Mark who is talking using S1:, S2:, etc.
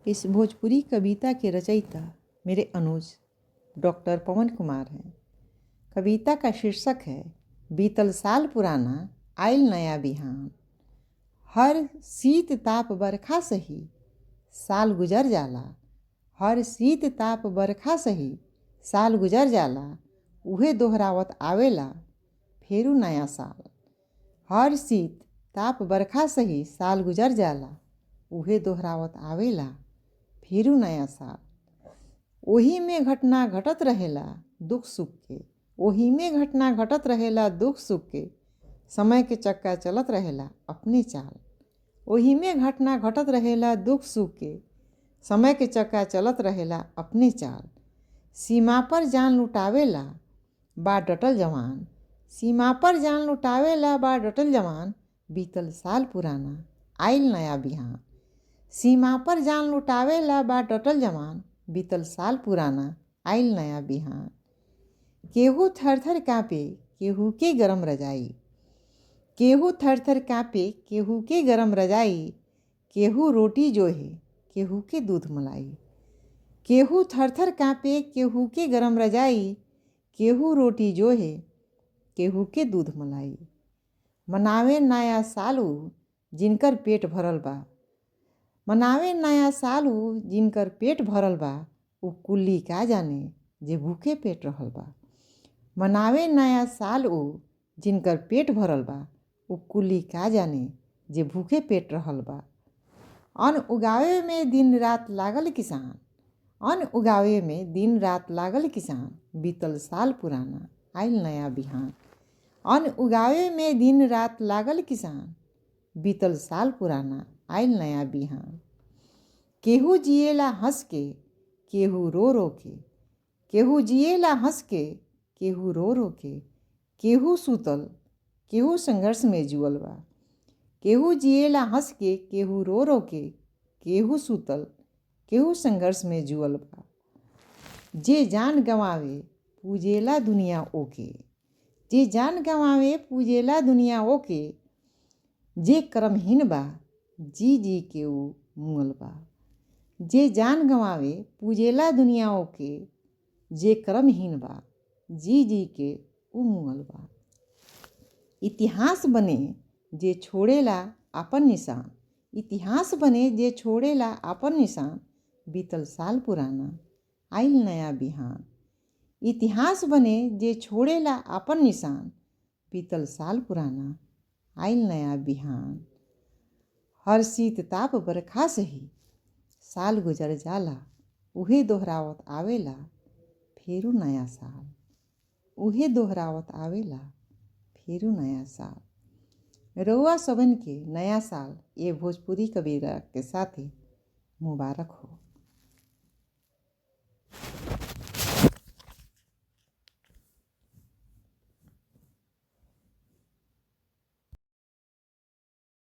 S1: इस भोजपुरी कविता के रचयिता मेरे अनुज डॉक्टर पवन कुमार हैं। कविता का शीर्षक है बीतल साल पुराना आइल नया बिहान। हर शीत ताप बरखा सही साल गुजर जाला, हर शीत ताप बरखा सही साल गुजर जाला, उहे दोहरावत आवेला फेरू नया साल। हर शीत ताप बरखा सही साल गुजर जाला, उहे दोहरावत आवेला फेरू नया साल। ओही में घटना घटत रहेला दुख सुख के, ओही में घटना घटत रहेला दुख सुख के, समय के चक्का चलत रहेला अपनी चाल। ओही में घटना घटत रहेला दुख सुख के, समय के चक्का चलत रहेला अपनी चाल। सीमा पर जान लुटावेला बा डटल जवान, सीमा पर जान लुटावेला बा डटल जवान, बीतल साल पुराना आइल नया बिहान। सीमा पर जान लुटावेला बा डटल जवान, बीतल साल पुराना आइल नया बिहान। केहू थर थर काँपे केहू के गरम रजाई, केहू थर थर काँपे केहू के गरम रजाई, केहू रोटी जोहे केहू के दूध मलाई। केहू थर थर काँपे केहू के गरम रजाई, केहू रोटी जोहे केहू के दूध मलाई। मनावे नया सालू जिनकर पेट भरल बा, मनावे नया सालू जिनकर पेट भरल बा, उ कुल्ली का जाने जे भूखे पेट रहल बा। मनावे नया साल उ जिनकर पेट भरल बा, उ कुल्ली का जाने जे भूखे पेट रहल बा। अन्न उगावे में दिन रात लागल किसान, अन्न उगावे में दिन रात लागल किसान, बीतल साल पुराना आइल नया बिहान। अन्न उगावे में दिन रात लागल किसान, बीतल साल पुराना आइल नया बिहान। केहू जिएला हंस के केहू रो रो के, केहू जिएला हंस के केहू रो रो के, केहू सूतल केहू संघर्ष में जुअल बा। केहू जिएला हंस के केहू रो रो के, केहू सूतल केहू संघर्ष में जुअल बा। जे जान गंवावे पूजेला दुनिया ओके, जे जान गंवावे पूजेला दुनिया ओके, जे कर्महीन बा जी जी के ऊ मुअल बा। जे जान गंवावे पूजेला दुनिया ओके, जे कर्महीन बा जी जी के ऊ मुअल बा। इतिहास बने जे छोड़ेला अपन निशान, इतिहास बने जे छोड़ेला अपन निशान, बीतल साल पुराना आइल नया बिहान। इतिहास बने जे छोड़ेला अपन निशान, बीतल साल पुराना आइल नया बिहान। हर शीत ताप बरखा सही साल गुजर जाला, उहे दोहरावत आवेला फेरू नया साल, उहे दोहरावत आवेला फेरू नया साल। रउआ सबन के नया साल ये भोजपुरी कविता के साथे मुबारक हो।